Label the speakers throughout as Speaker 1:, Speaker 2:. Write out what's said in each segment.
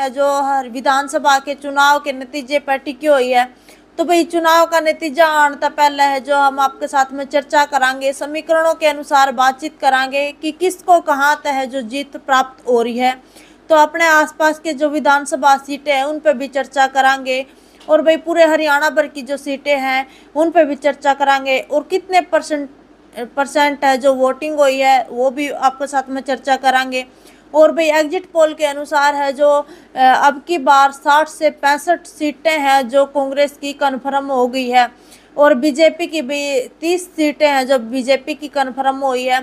Speaker 1: है जो हर विधानसभा के चुनाव के नतीजे पर टिकी हुई है। तो भाई चुनाव का नतीजा आने तो पहले है जो हम आपके साथ में चर्चा करांगे, समीकरणों के अनुसार बातचीत करांगे कि किसको कहाँ तक है जो जीत प्राप्त हो रही है। तो अपने आसपास के जो विधानसभा सीटें हैं उन पर भी चर्चा करांगे, और भाई पूरे हरियाणा भर की जो सीटें हैं उन पर भी चर्चा करांगे, और कितने परसेंट है जो वोटिंग हुई है वो भी आपके साथ में चर्चा करांगे। और भाई एग्जिट पोल के अनुसार है जो अब की बार 60 से 65 सीटें हैं जो कांग्रेस की कन्फर्म हो गई है, और बीजेपी की भी 30 सीटें हैं जो बीजेपी की कन्फर्म हुई है।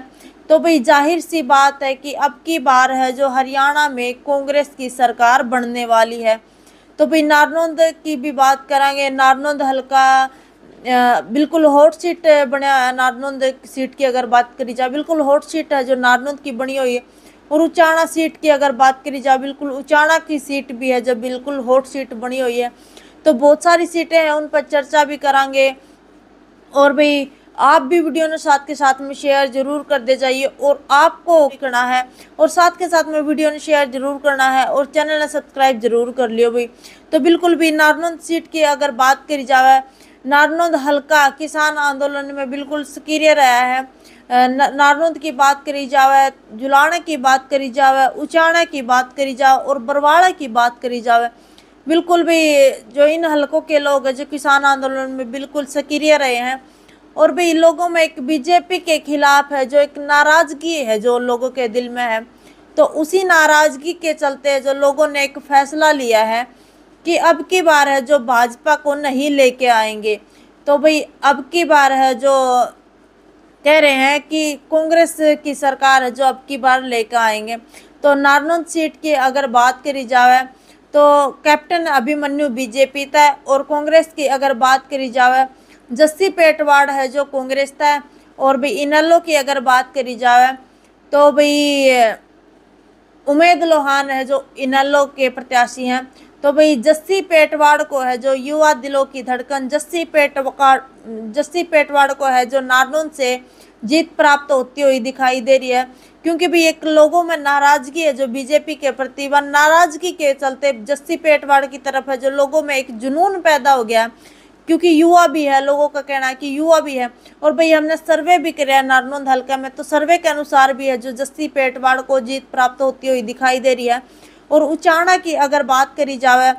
Speaker 1: तो भाई जाहिर सी बात है कि अब की बार है जो हरियाणा में कांग्रेस की सरकार बनने वाली है। तो भाई नारनौंद की भी बात करेंगे। नारनौंद हल्का बिल्कुल हॉट सीट बनया है। नारनौंद सीट की अगर बात करी जाए बिल्कुल हॉट सीट है जो नारनौंद की बनी हुई है। और उचाना सीट की अगर बात करी जाए बिल्कुल उचाना की सीट भी है जो बिल्कुल हॉट सीट बनी हुई है। तो बहुत सारी सीटें हैं उन पर चर्चा भी करांगे। और भाई आप भी वीडियो ने साथ के साथ में शेयर जरूर कर दे जाइए, और आपको करना है और साथ के साथ में वीडियो ने शेयर जरूर करना है, और चैनल ने सब्सक्राइब जरूर कर लियो भाई। तो बिल्कुल भी नारनौंद सीट की अगर बात करी जाए, नारनौंद हल्का किसान आंदोलन में बिल्कुल सक्रिय रहा है। नारनौंद की बात करी जाए, जुलाना की बात करी जाए, उचाना की बात करी जाए और बरवाड़ा की बात करी जाए, बिल्कुल भी जो इन हलकों के लोग हैं जो किसान आंदोलन में बिल्कुल सक्रिय रहे हैं। और भी लोगों में एक बीजेपी के खिलाफ है जो एक नाराजगी है जो लोगों के दिल में है। तो उसी नाराजगी के चलते जो लोगों ने एक फैसला लिया है कि अब की बार है जो भाजपा को नहीं लेके आएंगे। तो भाई अब की बार है जो कह रहे हैं कि कांग्रेस की सरकार है जो अब की बार लेकर आएंगे। तो नारनौंद सीट की अगर बात करी जाए तो कैप्टन अभिमन्यु बीजेपी था, और कांग्रेस की अगर बात करी जाए जस्सी पेटवाड़ है जो कांग्रेस था। और भाई इनेलो की अगर बात करी जाए तो भाई उमेद लोहान है जो इनेलो के प्रत्याशी हैं। तो भाई जस्सी पेटवाड़ को है जो युवा दिलों की धड़कन जस्सी पेटवाड़ को है जो नारनौंद से जीत प्राप्त होती हुई दिखाई दे रही है, क्योंकि भी एक लोगों में नाराजगी है जो बीजेपी के प्रति, व नाराजगी के चलते जस्सी पेटवाड़ की तरफ है जो लोगों में एक जुनून पैदा हो गया, क्योंकि युवा भी है। लोगों का कहना है कि युवा भी है। और भाई हमने सर्वे भी किया नारनौंद हल्का में, तो सर्वे के अनुसार भी है जो जस्सी पेटवाड़ को जीत प्राप्त होती हुई दिखाई दे रही है। और उचाना की अगर बात करी जाए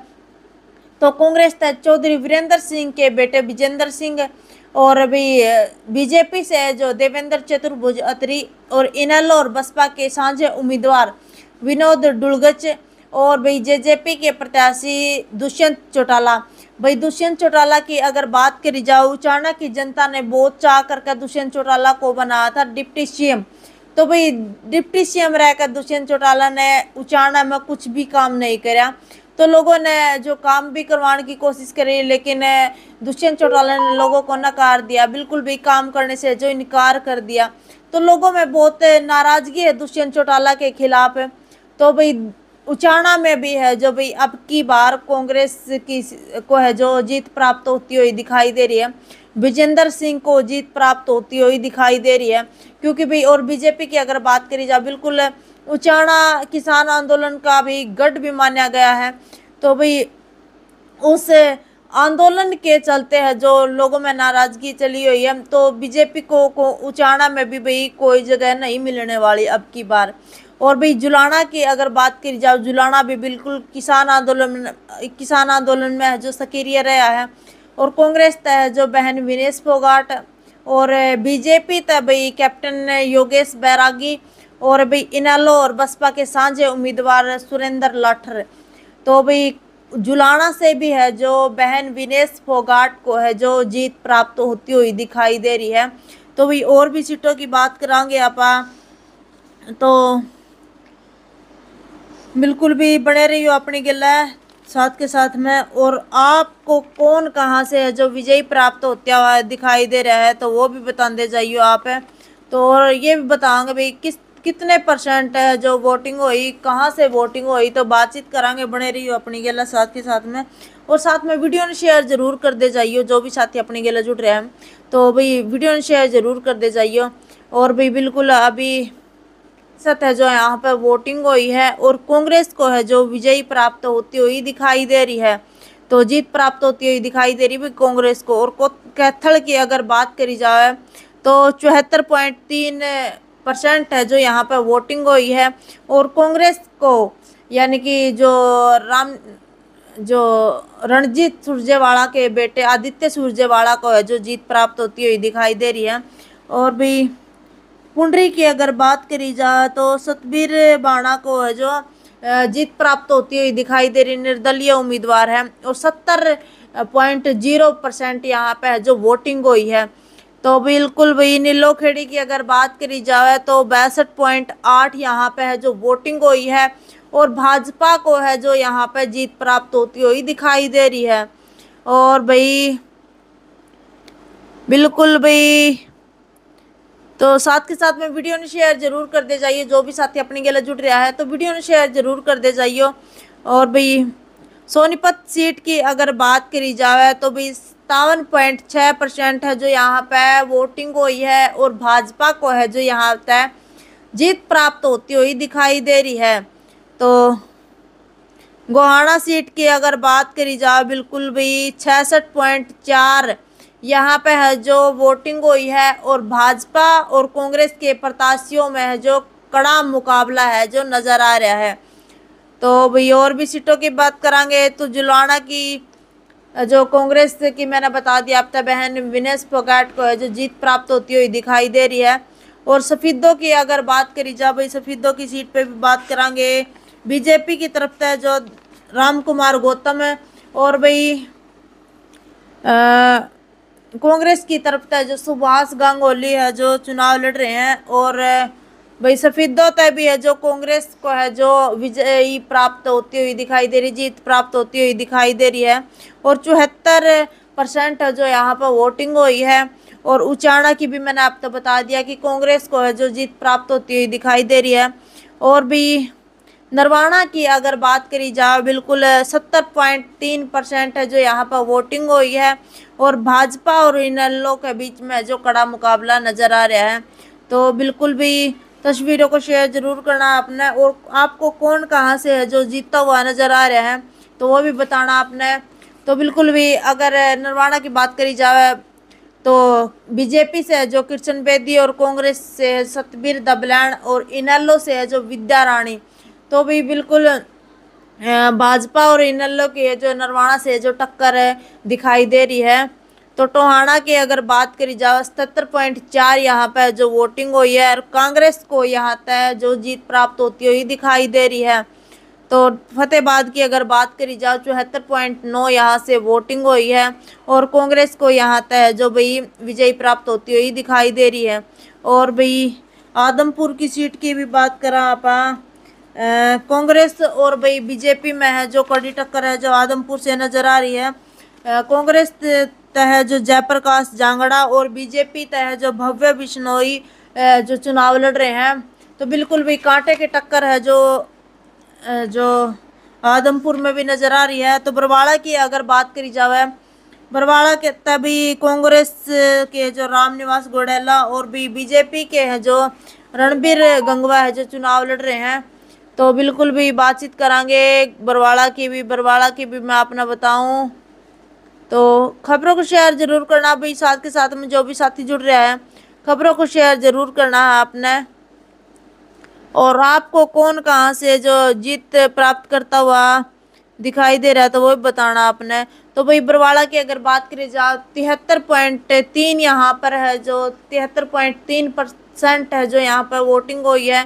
Speaker 1: तो कांग्रेस चौधरी वीरेंद्र सिंह के बेटे विजेंद्र सिंह, और भी बीजेपी से जो देवेंद्र चतुर्भुज अत्री, और इनेलो और बसपा के साझे उम्मीदवार विनोद डुलगच, और भाई जेजेपी के प्रत्याशी दुष्यंत चौटाला। भाई दुष्यंत चौटाला की अगर बात करी जाए, उचाना की जनता ने बहुत चाह करके दुष्यंत चौटाला को बनाया था डिप्टी सीएम। तो भाई डिप्टी सीएम रहकर दुष्यंत चौटाला ने उचाना में कुछ भी काम नहीं करा। तो लोगों ने जो काम भी करवाने की कोशिश करी, लेकिन दुष्यंत चौटाला ने लोगों को नकार दिया, बिल्कुल भी काम करने से जो इनकार कर दिया। तो लोगों में बहुत नाराजगी है दुष्यंत चौटाला के खिलाफ। तो भाई उचाना में भी है जो भाई अब की बार कांग्रेस की को है जो जीत प्राप्त होती हुई दिखाई दे रही है। विजेंद्र सिंह को जीत प्राप्त होती हुई दिखाई दे रही है, क्योंकि भाई और बीजेपी की अगर बात करी जाए बिल्कुल उचाना किसान आंदोलन का भी गढ़ भी माना गया है। तो भाई उस आंदोलन के चलते है जो लोगों में नाराजगी चली हुई है। तो बीजेपी को उचाना में भी भाई कोई जगह नहीं मिलने वाली अब की बार। और भाई जुलाना की अगर बात करी जाए, जुलाना भी बिल्कुल किसान आंदोलन में है जो सक्रिय रहा है। और कांग्रेस है जो बहन विनेश फोगाट, और बीजेपी तय भाई कैप्टन योगेश बैरागी, और भाई इनेलो और बसपा के साझे उम्मीदवार सुरेंद्र लाठर। तो भाई जुलाना से भी है जो बहन विनेश फोगाट को है जो जीत प्राप्त होती हुई दिखाई दे रही है। तो भाई और भी सीटों की बात करांगे आप, तो बिल्कुल भी बने रहियो अपनी गिला साथ के साथ में। और आपको कौन कहाँ से है जो विजयी प्राप्त होता हुआ दिखाई दे रहा है तो वो भी बताते जाइए आप। तो और ये भी बताएंगे भाई कितने परसेंट है जो वोटिंग हुई, कहाँ से वोटिंग हुई, तो बातचीत करांगे। बने रहियो अपनी गेला साथ के साथ में, और साथ में वीडियो ने शेयर जरूर कर दे जाइए जो भी साथी अपनी गेला जुड़ रहे हैं। तो भाई वीडियो ने शेयर जरूर कर दे जाइए। और भाई बिल्कुल अभी प्रतिशत है जो यहाँ पर वोटिंग हुई है और कांग्रेस को है जो विजयी प्राप्त होती हुई दिखाई दे रही है। तो जीत प्राप्त होती हुई दिखाई दे रही है कांग्रेस को। और कैथल की अगर बात करी जाए तो 74.3% है जो यहाँ पर वोटिंग हुई है और कांग्रेस को यानी कि जो रणजीत सुरजेवाला के बेटे आदित्य सुरजेवाला को है जो जीत प्राप्त होती हुई दिखाई दे रही है। और भी पुंडरी की अगर बात करी जाए तो सतबीर बाणा को है जो जीत प्राप्त होती हुई दिखाई दे रही, निर्दलीय उम्मीदवार है और 70.0% यहाँ पे है जो वोटिंग हुई है। तो बिल्कुल वही नीलोखेड़ी की अगर बात करी जाए तो 62.8 यहाँ पे है जो वोटिंग हुई है और भाजपा को है जो यहाँ पे जीत प्राप्त होती हुई दिखाई दे रही है। और भाई बिल्कुल भाई, तो साथ के साथ में वीडियो ने शेयर जरूर कर दे जाइए। जो भी साथी अपनी गले जुड़ रहा है तो वीडियो ने शेयर जरूर कर दे जाइए। और भाई सोनीपत सीट की अगर बात करी जाए तो भाई 57.6% है जो यहाँ पे वोटिंग हुई है और भाजपा को है जो यहाँ पे जीत प्राप्त होती हुई दिखाई दे रही है। तो गोहाना सीट की अगर बात करी जाए बिल्कुल भी 66.4 यहाँ पे है जो वोटिंग हुई है और भाजपा और कांग्रेस के प्रत्याशियों में है जो कड़ा मुकाबला है जो नजर आ रहा है। तो भाई और भी सीटों की बात करेंगे तो जुलाना की जो कांग्रेस की मैंने बता दिया आपका बहन विनेश फोगाट को है जो जीत प्राप्त होती हुई दिखाई दे रही है। और सफेदों की अगर बात करी जाए भाई सफेदों की सीट पे भी बात करेंगे। बीजेपी की तरफ से जो राम कुमार गौतम है और भाई कांग्रेस की तरफ से जो सुभाष गांगुली है जो चुनाव लड़ रहे हैं। और भाई सफेदों तय भी है जो कांग्रेस को है जो विजयी प्राप्त होती हुई दिखाई दे रही, जीत प्राप्त होती हुई दिखाई दे रही है। और 74% है जो यहाँ पर वोटिंग हुई है। और उचाना की भी मैंने आपको बता दिया कि कांग्रेस को है जो जीत प्राप्त होती हुई दिखाई दे रही है। और भी नरवाना की अगर बात करी जाए बिल्कुल 70.3% है जो यहाँ पर वोटिंग हुई है और भाजपा और इनेलो के बीच में जो कड़ा मुकाबला नजर आ रहा है। तो बिल्कुल भी तस्वीरों को शेयर जरूर करना आपने और आपको कौन कहाँ से है जो जीतता हुआ नजर आ रहा है तो वो भी बताना आपने। तो बिल्कुल भी अगर नरवाना की बात करी जाए तो बीजेपी से है जो कृष्ण बेदी और कांग्रेस से है सतबीर दबलैन और इनेलो से है जो विद्या रानी। तो भी बिल्कुल भाजपा और इनेलो की है जो नरवाना से जो टक्कर है दिखाई दे रही है। तो टोहाना की अगर बात करी जाए 77.4 यहाँ पे जो वोटिंग हुई है और कांग्रेस को यहाँ तक जो जीत प्राप्त होती हुई दिखाई दे रही है। तो फतेहाबाद की अगर बात करी जाए 74.9 यहाँ से वोटिंग हुई है और कांग्रेस को यहाँ तक जो भाई विजयी प्राप्त होती हुई दिखाई दे रही है। और भाई आदमपुर की सीट की भी बात करा आप कांग्रेस और भाई बीजेपी में है जो कड़ी टक्कर है जो आदमपुर से नजर आ रही है। कांग्रेस तय जो जयप्रकाश जांगड़ा और बीजेपी तय जो भव्य बिश्नोई जो चुनाव लड़ रहे हैं। तो बिल्कुल भी कांटे की टक्कर है जो आदमपुर में भी नजर आ रही है। तो बरवाड़ा की अगर बात करी जाए बरवाड़ा के तभी कांग्रेस के जो रामनिवास गोडेला और भी बीजेपी के हैं जो रणबीर गंगवा है जो चुनाव लड़ रहे हैं। तो बिल्कुल भी बातचीत करांगे बरवाड़ा की भी मैं अपना बताऊं। तो खबरों को शेयर जरूर करना भाई, साथ के साथ में जो भी साथी जुड़ रहा है खबरों को शेयर जरूर करना है आपने। और आपको कौन कहाँ से जो जीत प्राप्त करता हुआ दिखाई दे रहा है तो वो भी बताना आपने। तो भाई बरवाड़ा की अगर बात करी जाए 73.3 यहाँ पर है जो 73.3% है जो यहाँ पर वोटिंग हुई है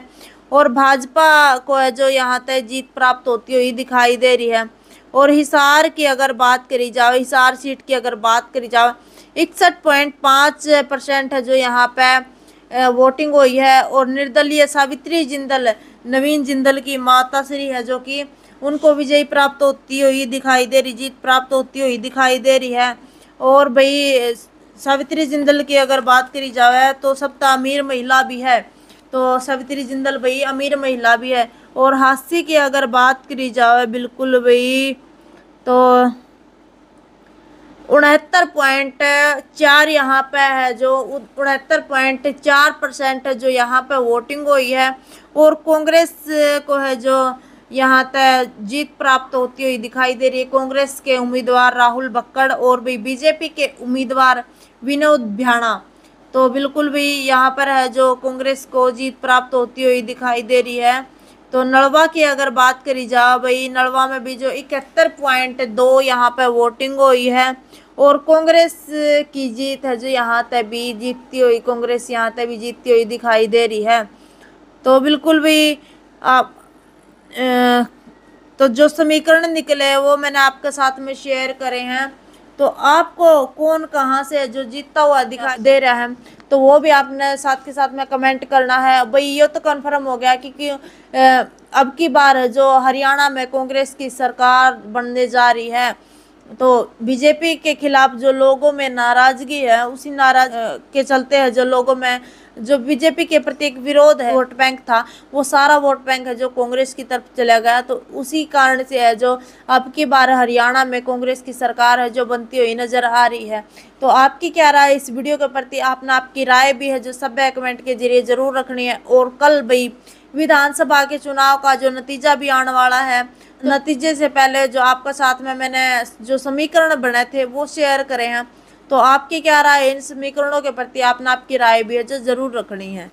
Speaker 1: और भाजपा को है जो यहाँ तक जीत प्राप्त होती हुई दिखाई दे रही है। और हिसार की अगर बात करी जाए हिसार सीट की अगर बात करी जाए 61.5% है जो यहाँ पे वोटिंग हुई है और निर्दलीय सावित्री जिंदल नवीन जिंदल की माता श्री है जो कि उनको विजयी प्राप्त होती हुई दिखाई दे रही, जीत प्राप्त होती हुई दिखाई दे रही है। और भाई सावित्री जिंदल की अगर बात करी जाए तो सबसे अमीर महिला भी है। तो सावित्री जिंदल भाई अमीर महिला भी है। और हास्य की अगर बात करी जाए बिल्कुल भाई तो 69.4 यहाँ पे है, जो 69.4% जो यहाँ पे वोटिंग हुई है। और कांग्रेस को है जो यहाँ तक जीत प्राप्त होती हुई दिखाई दे रही है। कांग्रेस के उम्मीदवार राहुल बक्कड़ और भी बीजेपी के उम्मीदवार विनोद भ्याणा। तो बिल्कुल भी यहाँ पर है जो कांग्रेस को जीत प्राप्त होती हुई दिखाई दे रही है। तो नलवा की अगर बात करी जाए भाई, नलवा में भी जो 71.2 यहाँ पे वोटिंग हुई है। और कांग्रेस की जीत है जो यहाँ तक भी जीतती हुई, कांग्रेस यहाँ तक भी जीतती हुई दिखाई दे रही है। तो बिल्कुल भी आप तो जो समीकरण निकले वो मैंने आपके साथ में शेयर करे हैं। तो आपको कौन कहाँ से जो जीतता हुआ दिखाई दे रहा है, तो वो भी आपने साथ के साथ में कमेंट करना है भाई। ये तो कंफर्म हो गया क्योंकि अब की बार जो हरियाणा में कांग्रेस की सरकार बनने जा रही है, तो बीजेपी के खिलाफ जो लोगों में नाराजगी है, उसी नाराज के चलते है जो लोगों में जो बीजेपी के प्रति एक विरोध है, वोट बैंक था, वो सारा वोट बैंक है जो कांग्रेस की तरफ चला गया। तो उसी कारण से है जो अब की बार हरियाणा में कांग्रेस की सरकार है जो बनती हुई नजर आ रही है। तो आपकी क्या राय इस वीडियो के प्रति, आपने आपकी राय भी है जो सभ्य कमेंट के जरिए जरूर रखनी है। और कल भाई विधानसभा के चुनाव का जो नतीजा भी आने वाला है, नतीजे से पहले जो आपका साथ में मैंने जो समीकरण बनाए थे वो शेयर करे हैं। तो आपकी क्या राय है इन समीकरणों के प्रति, आपने आपकी राय भी है जो जरूर रखनी है।